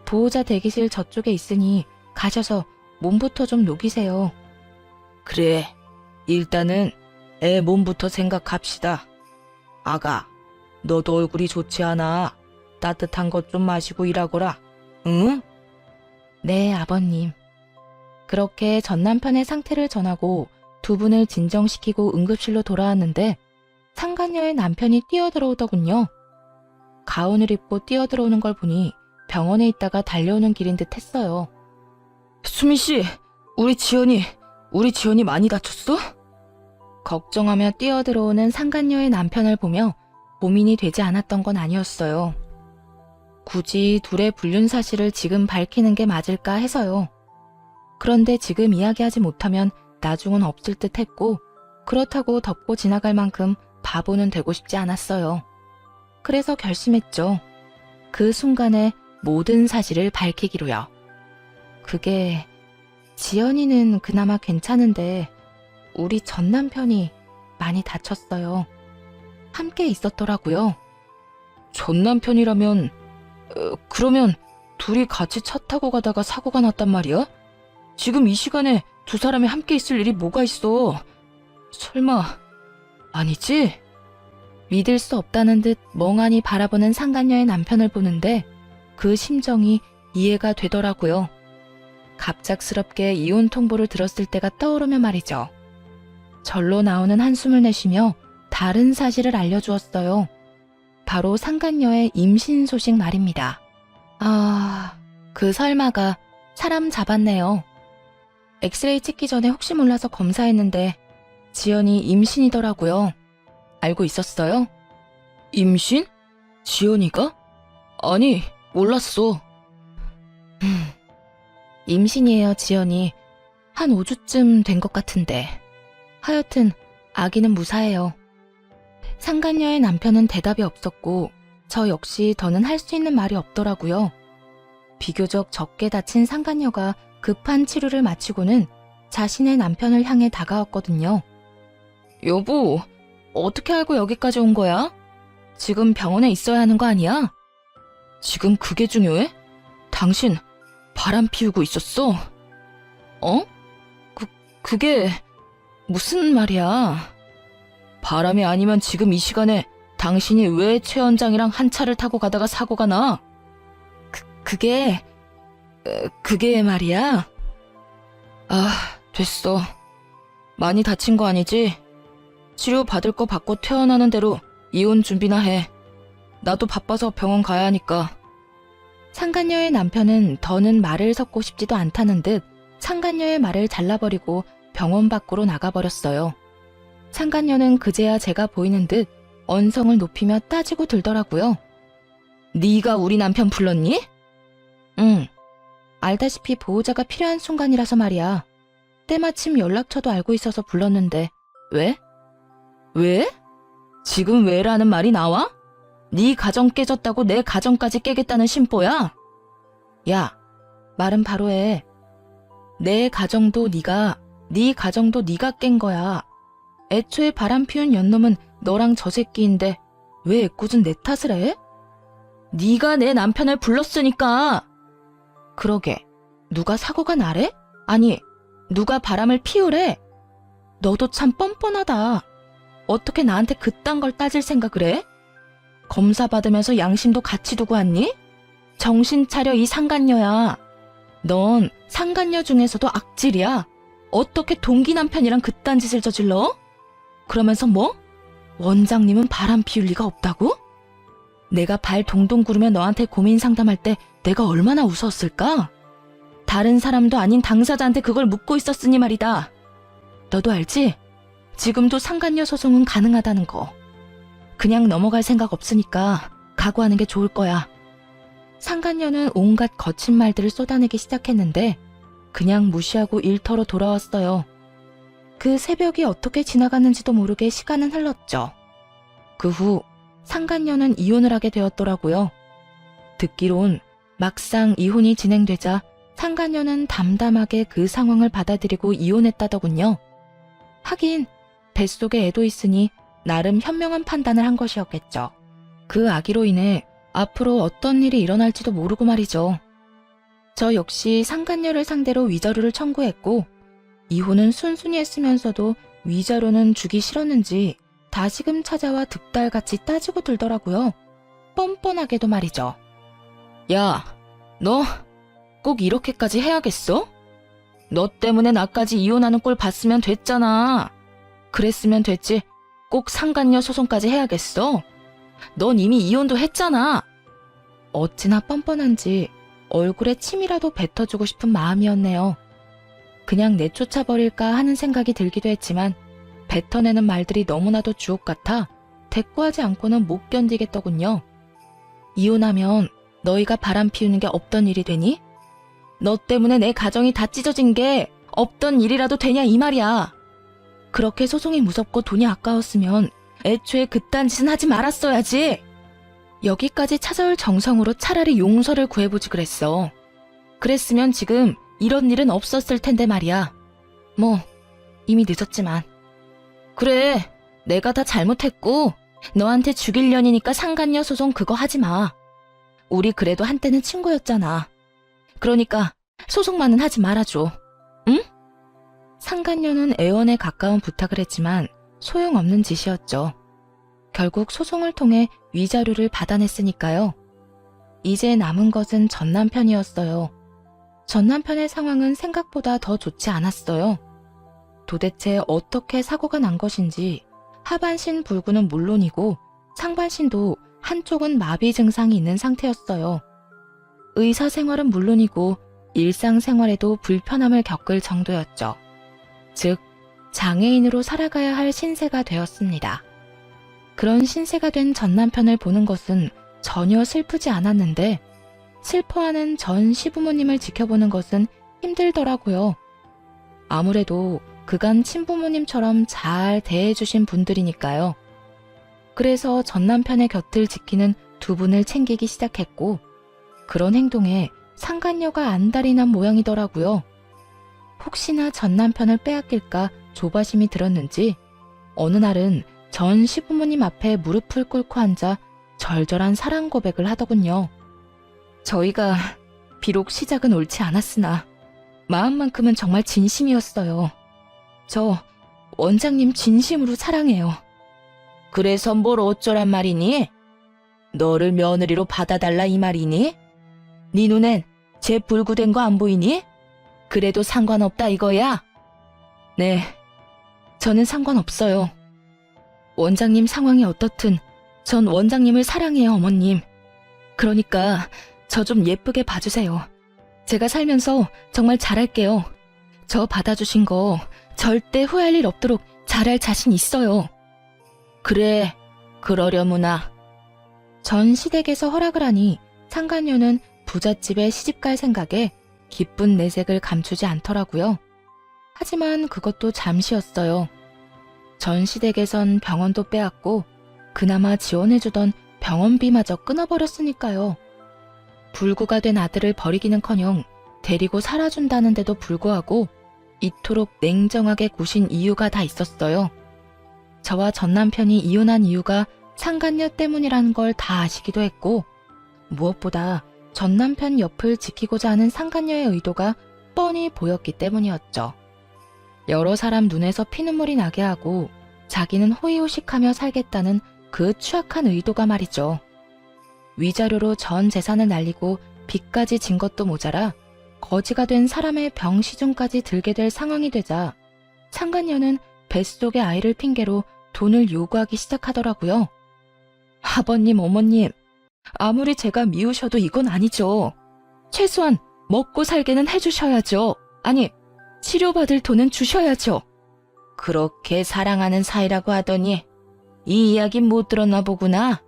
보호자 대기실 저쪽에 있으니 가셔서 몸부터 좀 녹이세요. 그래, 일단은 애 몸부터 생각합시다. 아가, 너도 얼굴이 좋지 않아. 따뜻한 것 좀 마시고 일하거라. 응? 네, 아버님. 그렇게 전 남편의 상태를 전하고 두 분을 진정시키고 응급실로 돌아왔는데 상간녀의 남편이 뛰어들어오더군요. 가운을 입고 뛰어들어오는 걸 보니 병원에 있다가 달려오는 길인 듯 했어요. 수민 씨, 우리 지연이 많이 다쳤어? 걱정하며 뛰어들어오는 상간녀의 남편을 보며 고민이 되지 않았던 건 아니었어요. 굳이 둘의 불륜 사실을 지금 밝히는 게 맞을까 해서요. 그런데 지금 이야기하지 못하면 나중은 없을 듯 했고 그렇다고 덮고 지나갈 만큼 바보는 되고 싶지 않았어요. 그래서 결심했죠. 그 순간에 모든 사실을 밝히기로요. 그게 지연이는 그나마 괜찮은데 우리 전 남편이 많이 다쳤어요. 함께 있었더라고요. 전 남편이라면 그러면 둘이 같이 차 타고 가다가 사고가 났단 말이야? 지금 이 시간에 두 사람이 함께 있을 일이 뭐가 있어? 설마 아니지? 믿을 수 없다는 듯 멍하니 바라보는 상간녀의 남편을 보는데 그 심정이 이해가 되더라고요. 갑작스럽게 이혼 통보를 들었을 때가 떠오르며 말이죠. 절로 나오는 한숨을 내쉬며 다른 사실을 알려주었어요. 바로 상간녀의 임신 소식 말입니다. 그 설마가 사람 잡았네요. 엑스레이 찍기 전에 혹시 몰라서 검사했는데 지연이 임신이더라고요. 알고 있었어요? 임신? 지연이가? 아니, 몰랐어. 임신이에요, 지연이. 한 5주쯤 된 것 같은데. 하여튼 아기는 무사해요. 상간녀의 남편은 대답이 없었고 저 역시 더는 할 수 있는 말이 없더라고요. 비교적 적게 다친 상간녀가 급한 치료를 마치고는 자신의 남편을 향해 다가왔거든요. 여보, 어떻게 알고 여기까지 온 거야? 지금 병원에 있어야 하는 거 아니야? 지금 그게 중요해? 당신 바람 피우고 있었어? 어? 그게 무슨 말이야? 바람이 아니면 지금 이 시간에 당신이 왜 최 원장이랑 한 차를 타고 가다가 사고가 나? 그게 말이야? 됐어. 많이 다친 거 아니지? 치료 받을 거 받고 퇴원하는 대로 이혼 준비나 해. 나도 바빠서 병원 가야 하니까. 상간녀의 남편은 더는 말을 섞고 싶지도 않다는 듯 상간녀의 말을 잘라버리고 병원 밖으로 나가버렸어요. 상간녀는 그제야 제가 보이는 듯 언성을 높이며 따지고 들더라고요. 네가 우리 남편 불렀니? 응. 알다시피 보호자가 필요한 순간이라서 말이야. 때마침 연락처도 알고 있어서 불렀는데 왜? 왜? 지금 왜라는 말이 나와? 네 가정 깨졌다고 내 가정까지 깨겠다는 심보야? 야, 말은 바로 해. 내 가정도 네가, 네 가정도 네가 깬 거야. 애초에 바람 피운 연놈은 너랑 저 새끼인데 왜 애꿎은 내 탓을 해? 네가 내 남편을 불렀으니까. 그러게, 누가 사고가 나래? 아니, 누가 바람을 피우래? 너도 참 뻔뻔하다. 어떻게 나한테 그딴 걸 따질 생각을 해? 검사 받으면서 양심도 같이 두고 왔니? 정신 차려, 이 상간녀야. 넌 상간녀 중에서도 악질이야. 어떻게 동기 남편이랑 그딴 짓을 저질러? 그러면서 뭐? 원장님은 바람 피울 리가 없다고? 내가 발 동동 구르며 너한테 고민 상담할 때 내가 얼마나 웃었을까? 다른 사람도 아닌 당사자한테 그걸 묻고 있었으니 말이다. 너도 알지? 지금도 상간녀 소송은 가능하다는 거. 그냥 넘어갈 생각 없으니까 각오하는 게 좋을 거야. 상간녀는 온갖 거친 말들을 쏟아내기 시작했는데 그냥 무시하고 일터로 돌아왔어요. 그 새벽이 어떻게 지나갔는지도 모르게 시간은 흘렀죠. 그 후 상간녀는 이혼을 하게 되었더라고요. 듣기론 막상 이혼이 진행되자 상간녀는 담담하게 그 상황을 받아들이고 이혼했다더군요. 하긴 뱃속에 애도 있으니 나름 현명한 판단을 한 것이었겠죠. 그 아기로 인해 앞으로 어떤 일이 일어날지도 모르고 말이죠. 저 역시 상간녀를 상대로 위자료를 청구했고 이혼은 순순히 했으면서도 위자료는 주기 싫었는지 다시금 찾아와 득달같이 따지고 들더라고요. 뻔뻔하게도 말이죠. 야, 너 꼭 이렇게까지 해야겠어? 너 때문에 나까지 이혼하는 꼴 봤으면 됐잖아. 그랬으면 됐지. 꼭 상간녀 소송까지 해야겠어? 넌 이미 이혼도 했잖아. 어찌나 뻔뻔한지 얼굴에 침이라도 뱉어주고 싶은 마음이었네요. 그냥 내쫓아버릴까 하는 생각이 들기도 했지만 뱉어내는 말들이 너무나도 주옥 같아 대꾸하지 않고는 못 견디겠더군요. 이혼하면 너희가 바람 피우는 게 없던 일이 되니? 너 때문에 내 가정이 다 찢어진 게 없던 일이라도 되냐 이 말이야. 그렇게 소송이 무섭고 돈이 아까웠으면 애초에 그딴 짓은 하지 말았어야지. 여기까지 찾아올 정성으로 차라리 용서를 구해보지 그랬어. 그랬으면 지금 이런 일은 없었을 텐데 말이야. 뭐 이미 늦었지만. 그래, 내가 다 잘못했고 너한테 죽일 년이니까 상간녀 소송 그거 하지 마. 우리 그래도 한때는 친구였잖아. 그러니까 소송만은 하지 말아줘. 응? 상간녀는 애원에 가까운 부탁을 했지만 소용없는 짓이었죠. 결국 소송을 통해 위자료를 받아냈으니까요. 이제 남은 것은 전 남편이었어요. 전 남편의 상황은 생각보다 더 좋지 않았어요. 도대체 어떻게 사고가 난 것인지 하반신 불구는 물론이고 상반신도 한쪽은 마비 증상이 있는 상태였어요. 의사 생활은 물론이고 일상생활에도 불편함을 겪을 정도였죠. 즉, 장애인으로 살아가야 할 신세가 되었습니다. 그런 신세가 된 전 남편을 보는 것은 전혀 슬프지 않았는데 슬퍼하는 전 시부모님을 지켜보는 것은 힘들더라고요. 아무래도 그간 친부모님처럼 잘 대해주신 분들이니까요. 그래서 전 남편의 곁을 지키는 두 분을 챙기기 시작했고 그런 행동에 상간녀가 안달이 난 모양이더라고요. 혹시나 전 남편을 빼앗길까 조바심이 들었는지 어느 날은 전 시부모님 앞에 무릎을 꿇고 앉아 절절한 사랑 고백을 하더군요. 저희가 비록 시작은 옳지 않았으나 마음만큼은 정말 진심이었어요. 저 원장님 진심으로 사랑해요. 그래서 뭘 어쩌란 말이니? 너를 며느리로 받아달라 이 말이니? 네 눈엔 제 불구된 거 안 보이니? 그래도 상관없다 이거야? 네, 저는 상관없어요. 원장님 상황이 어떻든 전 원장님을 사랑해요, 어머님. 그러니까 저 좀 예쁘게 봐주세요. 제가 살면서 정말 잘할게요. 저 받아주신 거 절대 후회할 일 없도록 잘할 자신 있어요. 그래, 그러려무나. 전 시댁에서 허락을 하니 상간녀는 부잣집에 시집갈 생각에 기쁜 내색을 감추지 않더라고요. 하지만 그것도 잠시였어요. 전 시댁에선 병원도 빼앗고 그나마 지원해주던 병원비마저 끊어버렸으니까요. 불구가 된 아들을 버리기는커녕 데리고 살아준다는데도 불구하고 이토록 냉정하게 구신 이유가 다 있었어요. 저와 전 남편이 이혼한 이유가 상간녀 때문이라는 걸 다 아시기도 했고 무엇보다 전 남편 옆을 지키고자 하는 상간녀의 의도가 뻔히 보였기 때문이었죠. 여러 사람 눈에서 피눈물이 나게 하고 자기는 호의호식하며 살겠다는 그 추악한 의도가 말이죠. 위자료로 전 재산을 날리고 빚까지 진 것도 모자라 거지가 된 사람의 병시중까지 들게 될 상황이 되자 상간녀는 뱃속의 아이를 핑계로 돈을 요구하기 시작하더라고요. 아버님, 어머님, 아무리 제가 미우셔도 이건 아니죠. 최소한 먹고 살게는 해주셔야죠. 아니, 치료받을 돈은 주셔야죠. 그렇게 사랑하는 사이라고 하더니 이 이야기 못 들었나 보구나.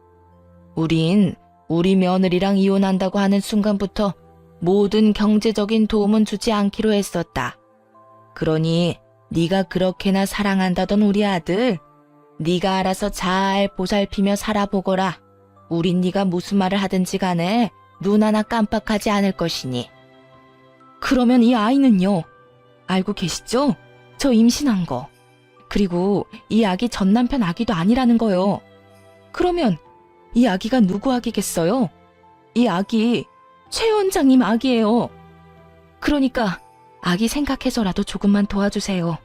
우린 우리 며느리랑 이혼한다고 하는 순간부터 모든 경제적인 도움은 주지 않기로 했었다. 그러니 네가 그렇게나 사랑한다던 우리 아들, 네가 알아서 잘 보살피며 살아보거라. 우린 네가 무슨 말을 하든지 간에 눈 하나 깜빡하지 않을 것이니. 그러면 이 아이는요? 알고 계시죠? 저 임신한 거. 그리고 이 아기 전 남편 아기도 아니라는 거요. 그러면 이 아기가 누구 아기겠어요? 이 아기 최 원장님 아기예요. 그러니까 아기 생각해서라도 조금만 도와주세요.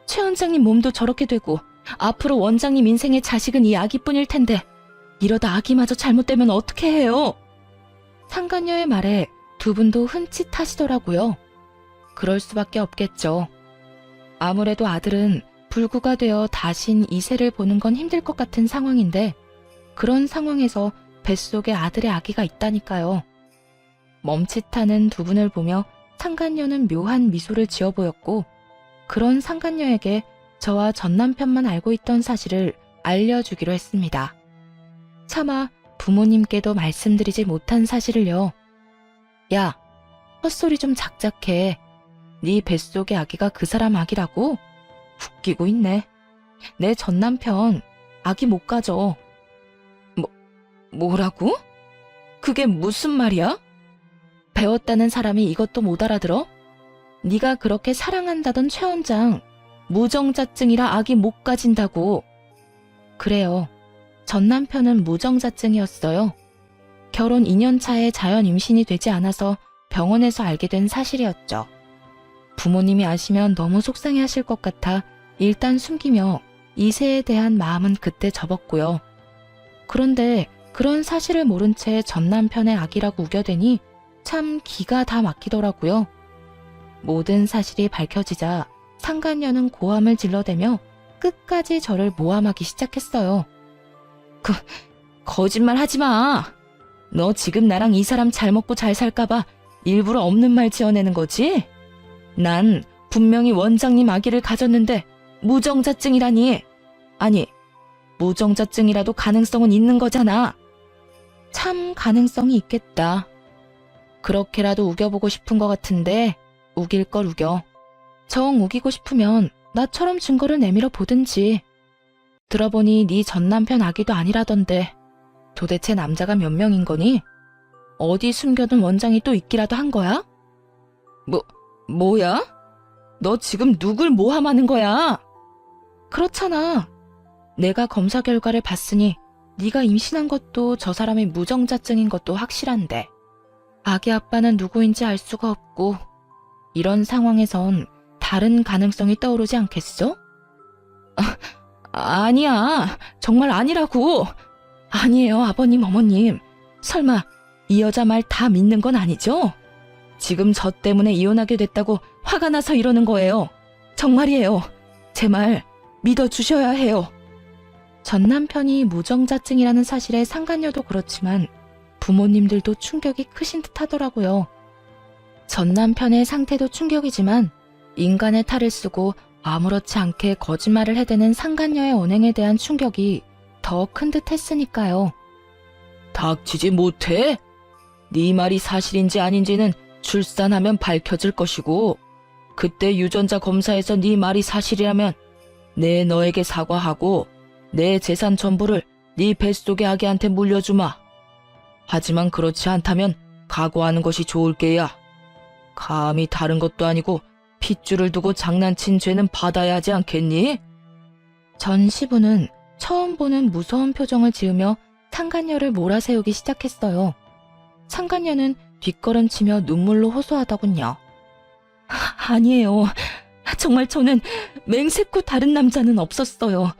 최 원장님 몸도 저렇게 되고 앞으로 원장님 인생의 자식은 이 아기뿐일 텐데 이러다 아기마저 잘못되면 어떻게 해요? 상간녀의 말에 두 분도 흠칫하시더라고요. 그럴 수밖에 없겠죠. 아무래도 아들은 불구가 되어 다신 이세를 보는 건 힘들 것 같은 상황인데 그런 상황에서 뱃속에 아들의 아기가 있다니까요. 멈칫하는 두 분을 보며 상간녀는 묘한 미소를 지어 보였고 그런 상간녀에게 저와 전 남편만 알고 있던 사실을 알려주기로 했습니다. 차마 부모님께도 말씀드리지 못한 사실을요. 야, 헛소리 좀 작작해. 네 뱃속의 아기가 그 사람 아기라고? 웃기고 있네. 내 전 남편 아기 못 가져. 뭐라고? 그게 무슨 말이야? 배웠다는 사람이 이것도 못 알아들어? 네가 그렇게 사랑한다던 최 원장 무정자증이라 아기 못 가진다고. 그래요. 전 남편은 무정자증이었어요. 결혼 2년 차에 자연 임신이 되지 않아서 병원에서 알게 된 사실이었죠. 부모님이 아시면 너무 속상해하실 것 같아 일단 숨기며 이세에 대한 마음은 그때 접었고요. 그런데 그런 사실을 모른 채 전 남편의 아기라고 우겨대니 참 기가 다 막히더라고요. 모든 사실이 밝혀지자 상간녀는 고함을 질러대며 끝까지 저를 모함하기 시작했어요. 거짓말 하지 마. 너 지금 나랑 이 사람 잘 먹고 잘 살까봐 일부러 없는 말 지어내는 거지? 난 분명히 원장님 아기를 가졌는데 무정자증이라니. 아니, 무정자증이라도 가능성은 있는 거잖아. 참 가능성이 있겠다. 그렇게라도 우겨보고 싶은 것 같은데 우길 걸 우겨. 정 우기고 싶으면 나처럼 증거를 내밀어 보든지. 들어보니 네 전 남편 아기도 아니라던데 도대체 남자가 몇 명인 거니? 어디 숨겨둔 원장이 또 있기라도 한 거야? 뭐야? 너 지금 누굴 모함하는 거야? 그렇잖아. 내가 검사 결과를 봤으니 네가 임신한 것도 저 사람이 무정자증인 것도 확실한데 아기 아빠는 누구인지 알 수가 없고 이런 상황에선 다른 가능성이 떠오르지 않겠어? 아니야. 정말 아니라고. 아니에요, 아버님, 어머님. 설마 이 여자 말 다 믿는 건 아니죠? 지금 저 때문에 이혼하게 됐다고 화가 나서 이러는 거예요. 정말이에요. 제 말 믿어주셔야 해요. 전 남편이 무정자증이라는 사실에 상간녀도 그렇지만 부모님들도 충격이 크신 듯 하더라고요. 전 남편의 상태도 충격이지만 인간의 탈을 쓰고 아무렇지 않게 거짓말을 해대는 상간녀의 언행에 대한 충격이 더 큰 듯 했으니까요. 닥치지 못해? 네 말이 사실인지 아닌지는 출산하면 밝혀질 것이고 그때 유전자 검사에서 네 말이 사실이라면 내 너에게 사과하고 내 재산 전부를 네 뱃속의 아기한테 물려주마. 하지만 그렇지 않다면 각오하는 것이 좋을 게야. 감히 다른 것도 아니고 핏줄을 두고 장난친 죄는 받아야 하지 않겠니? 전 시부는 처음 보는 무서운 표정을 지으며 상간녀를 몰아세우기 시작했어요. 상간녀는 뒷걸음치며 눈물로 호소하더군요. 아니에요. 정말 저는 맹세코 다른 남자는 없었어요.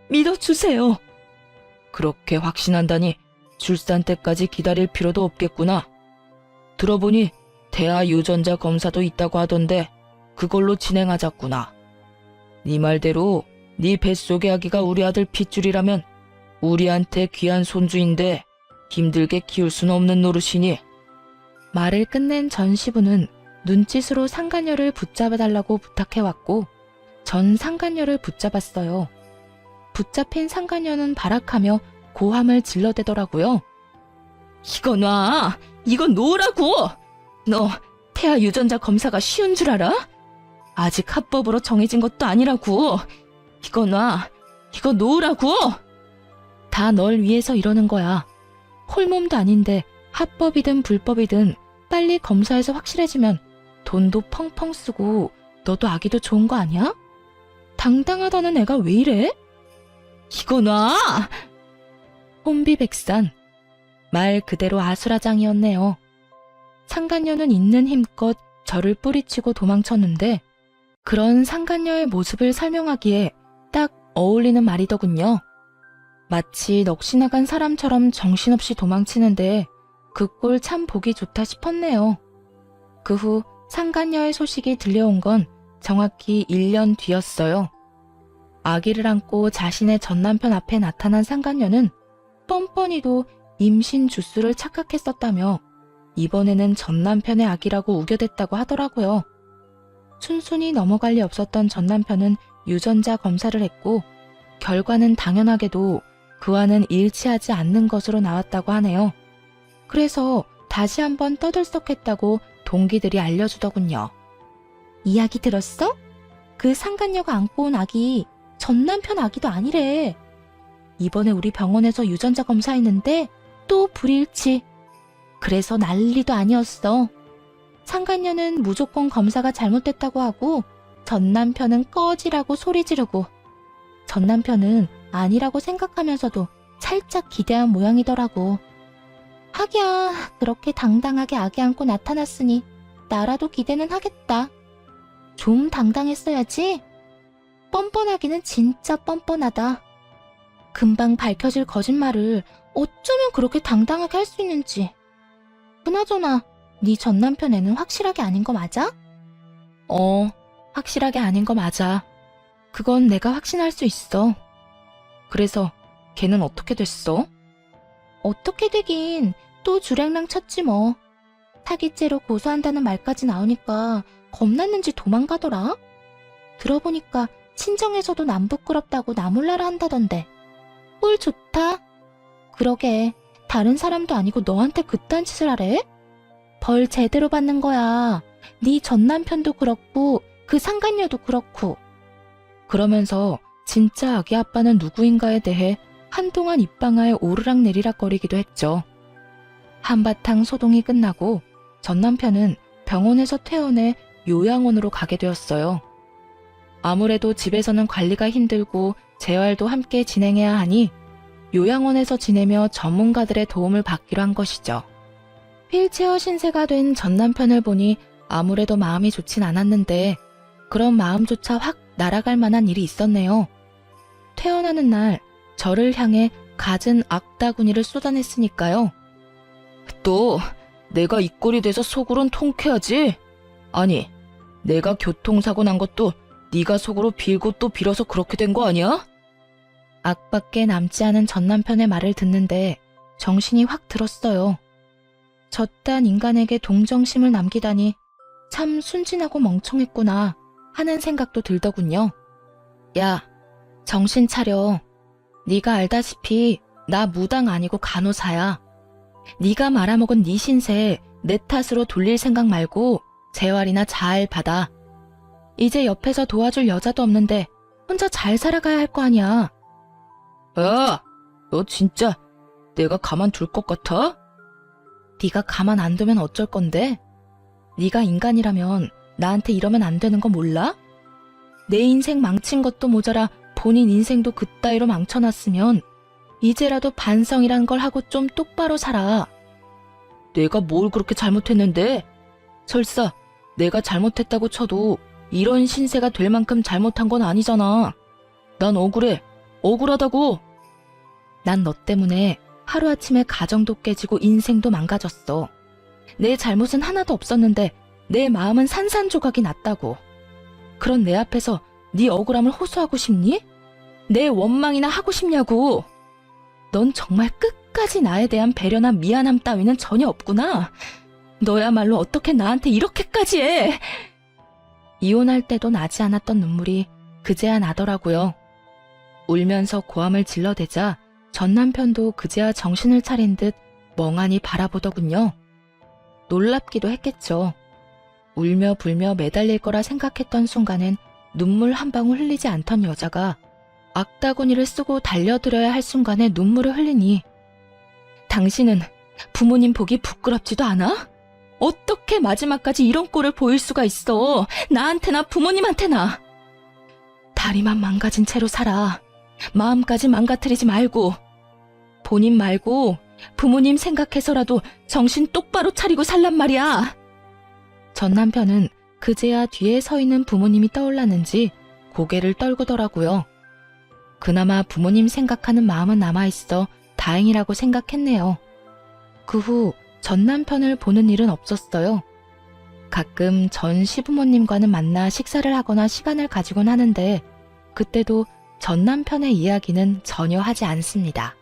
믿어주세요. 그렇게 확신한다니 출산 때까지 기다릴 필요도 없겠구나. 들어보니 태아 유전자 검사도 있다고 하던데 그걸로 진행하자꾸나. 네 말대로 네 뱃속의 아기가 우리 아들 핏줄이라면 우리한테 귀한 손주인데 힘들게 키울 수는 없는 노릇이니. 말을 끝낸 전 시부는 눈짓으로 상간녀를 붙잡아달라고 부탁해왔고 전 상간녀를 붙잡았어요. 붙잡힌 상간녀는 발악하며 고함을 질러대더라고요. 이거 놔! 이거 놓으라고! 너 태아 유전자 검사가 쉬운 줄 알아? 아직 합법으로 정해진 것도 아니라고! 이거 놔! 이거 놓으라고! 다 널 위해서 이러는 거야. 홀몸도 아닌데 합법이든 불법이든 빨리 검사해서 확실해지면 돈도 펑펑 쓰고 너도 아기도 좋은 거 아니야? 당당하다는 애가 왜 이래? 이거 놔! 혼비백산. 말 그대로 아수라장이었네요. 상간녀는 있는 힘껏 저를 뿌리치고 도망쳤는데 그런 상간녀의 모습을 설명하기에 딱 어울리는 말이더군요. 마치 넋이 나간 사람처럼 정신없이 도망치는데 그 꼴 참 보기 좋다 싶었네요. 그 후 상간녀의 소식이 들려온 건 정확히 1년 뒤였어요. 아기를 안고 자신의 전남편 앞에 나타난 상간녀는 뻔뻔히도 임신 주수를 착각했었다며 이번에는 전남편의 아기라고 우겨댔다고 하더라고요. 순순히 넘어갈 리 없었던 전남편은 유전자 검사를 했고 결과는 당연하게도 그와는 일치하지 않는 것으로 나왔다고 하네요. 그래서 다시 한번 떠들썩했다고 동기들이 알려주더군요. 이야기 들었어? 그 상간녀가 안고 온 아기 전남편 아기도 아니래. 이번에 우리 병원에서 유전자 검사했는데 또 불일치. 그래서 난리도 아니었어. 상간녀는 무조건 검사가 잘못됐다고 하고 전남편은 꺼지라고 소리 지르고 전남편은 아니라고 생각하면서도 살짝 기대한 모양이더라고. 하기야 그렇게 당당하게 아기 안고 나타났으니 나라도 기대는 하겠다. 좀 당당했어야지. 뻔뻔하기는 진짜 뻔뻔하다. 금방 밝혀질 거짓말을 어쩌면 그렇게 당당하게 할 수 있는지. 그나저나 네 전남편애는 확실하게 아닌 거 맞아? 확실하게 아닌 거 맞아. 그건 내가 확신할 수 있어. 그래서 걔는 어떻게 됐어? 어떻게 되긴 또 주랭랑 쳤지 뭐. 사기죄로 고소한다는 말까지 나오니까 겁났는지 도망가더라. 들어보니까 친정에서도 남 부끄럽다고 나 몰라라 한다던데. 꿀 좋다. 그러게 다른 사람도 아니고 너한테 그딴 짓을 하래? 벌 제대로 받는 거야. 네 전남편도 그렇고 그 상간녀도 그렇고. 그러면서 진짜 아기 아빠는 누구인가에 대해 한동안 입방아에 오르락내리락거리기도 했죠. 한바탕 소동이 끝나고 전남편은 병원에서 퇴원해 요양원으로 가게 되었어요. 아무래도 집에서는 관리가 힘들고 재활도 함께 진행해야 하니 요양원에서 지내며 전문가들의 도움을 받기로 한 것이죠. 휠체어 신세가 된 전남편을 보니 아무래도 마음이 좋진 않았는데 그런 마음조차 확 날아갈 만한 일이 있었네요. 퇴원하는 날 저를 향해 갖은 악다구니를 쏟아냈으니까요. 또 내가 이 꼴이 돼서 속으론 통쾌하지? 아니, 내가 교통사고 난 것도 네가 속으로 빌고 또 빌어서 그렇게 된 거 아니야? 악밖에 남지 않은 전남편의 말을 듣는데 정신이 확 들었어요. 저딴 인간에게 동정심을 남기다니 참 순진하고 멍청했구나 하는 생각도 들더군요. 야, 정신 차려. 네가 알다시피 나 무당 아니고 간호사야. 네가 말아먹은 네 신세 내 탓으로 돌릴 생각 말고 재활이나 잘 받아. 이제 옆에서 도와줄 여자도 없는데 혼자 잘 살아가야 할 거 아니야. 야, 너 진짜 내가 가만 둘 것 같아? 네가 가만 안 두면 어쩔 건데? 네가 인간이라면 나한테 이러면 안 되는 거 몰라? 내 인생 망친 것도 모자라 본인 인생도 그따위로 망쳐놨으면 이제라도 반성이란 걸 하고 좀 똑바로 살아. 내가 뭘 그렇게 잘못했는데? 설사 내가 잘못했다고 쳐도 이런 신세가 될 만큼 잘못한 건 아니잖아. 난 억울해. 억울하다고. 난 너 때문에 하루아침에 가정도 깨지고 인생도 망가졌어. 내 잘못은 하나도 없었는데 내 마음은 산산조각이 났다고. 그런 내 앞에서 네 억울함을 호소하고 싶니? 내 원망이나 하고 싶냐고. 넌 정말 끝까지 나에 대한 배려나 미안함 따위는 전혀 없구나. 너야말로 어떻게 나한테 이렇게까지 해. 이혼할 때도 나지 않았던 눈물이 그제야 나더라고요. 울면서 고함을 질러대자 전 남편도 그제야 정신을 차린 듯 멍하니 바라보더군요. 놀랍기도 했겠죠. 울며 불며 매달릴 거라 생각했던 순간엔 눈물 한 방울 흘리지 않던 여자가 악다구니를 쓰고 달려들어야 할 순간에 눈물을 흘리니 당신은 부모님 보기 부끄럽지도 않아? 어떻게 마지막까지 이런 꼴을 보일 수가 있어? 나한테나 부모님한테나. 다리만 망가진 채로 살아. 마음까지 망가뜨리지 말고. 본인 말고 부모님 생각해서라도 정신 똑바로 차리고 살란 말이야. 전 남편은 그제야 뒤에 서 있는 부모님이 떠올랐는지 고개를 떨구더라고요. 그나마 부모님 생각하는 마음은 남아있어 다행이라고 생각했네요. 그 후 전 남편을 보는 일은 없었어요. 가끔 전 시부모님과는 만나 식사를 하거나 시간을 가지곤 하는데 그때도 전 남편의 이야기는 전혀 하지 않습니다.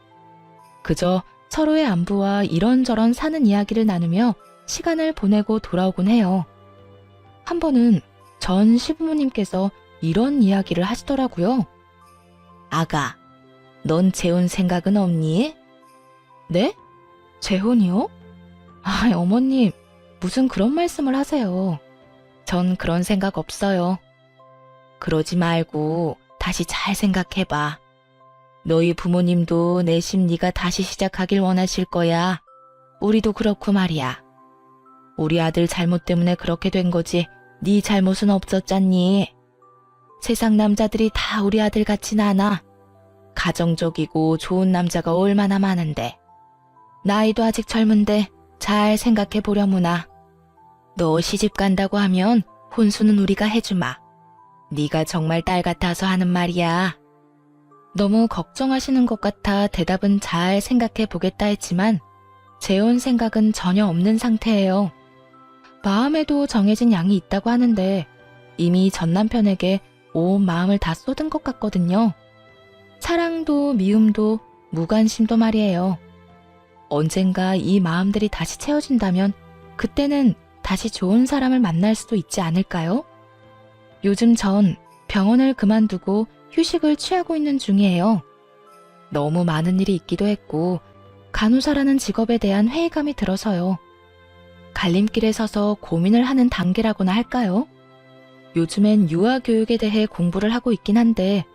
그저 서로의 안부와 이런저런 사는 이야기를 나누며 시간을 보내고 돌아오곤 해요. 한 번은 전 시부모님께서 이런 이야기를 하시더라고요. 아가, 넌 재혼 생각은 없니? 네? 재혼이요? 아, 어머님, 무슨 그런 말씀을 하세요. 전 그런 생각 없어요. 그러지 말고 다시 잘 생각해봐. 너희 부모님도 내심 네가 다시 시작하길 원하실 거야. 우리도 그렇고 말이야. 우리 아들 잘못 때문에 그렇게 된 거지 네 잘못은 없었잖니. 세상 남자들이 다 우리 아들 같진 않아. 가정적이고 좋은 남자가 얼마나 많은데. 나이도 아직 젊은데 잘 생각해 보려무나. 너 시집 간다고 하면 혼수는 우리가 해주마. 네가 정말 딸 같아서 하는 말이야. 너무 걱정하시는 것 같아 대답은 잘 생각해 보겠다 했지만 재혼 생각은 전혀 없는 상태예요. 마음에도 정해진 양이 있다고 하는데 이미 전 남편에게 온 마음을 다 쏟은 것 같거든요. 사랑도 미움도 무관심도 말이에요. 언젠가 이 마음들이 다시 채워진다면 그때는 다시 좋은 사람을 만날 수도 있지 않을까요? 요즘 전 병원을 그만두고 휴식을 취하고 있는 중이에요. 너무 많은 일이 있기도 했고 간호사라는 직업에 대한 회의감이 들어서요. 갈림길에 서서 고민을 하는 단계라고나 할까요? 요즘엔 유아교육에 대해 공부를 하고 있긴 한데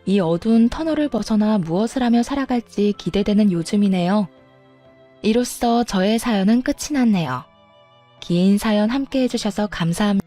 이 어두운 터널을 벗어나 무엇을 하며 살아갈지 기대되는 요즘이네요. 이로써 저의 사연은 끝이 났네요. 긴 사연 함께 해주셔서 감사합니다.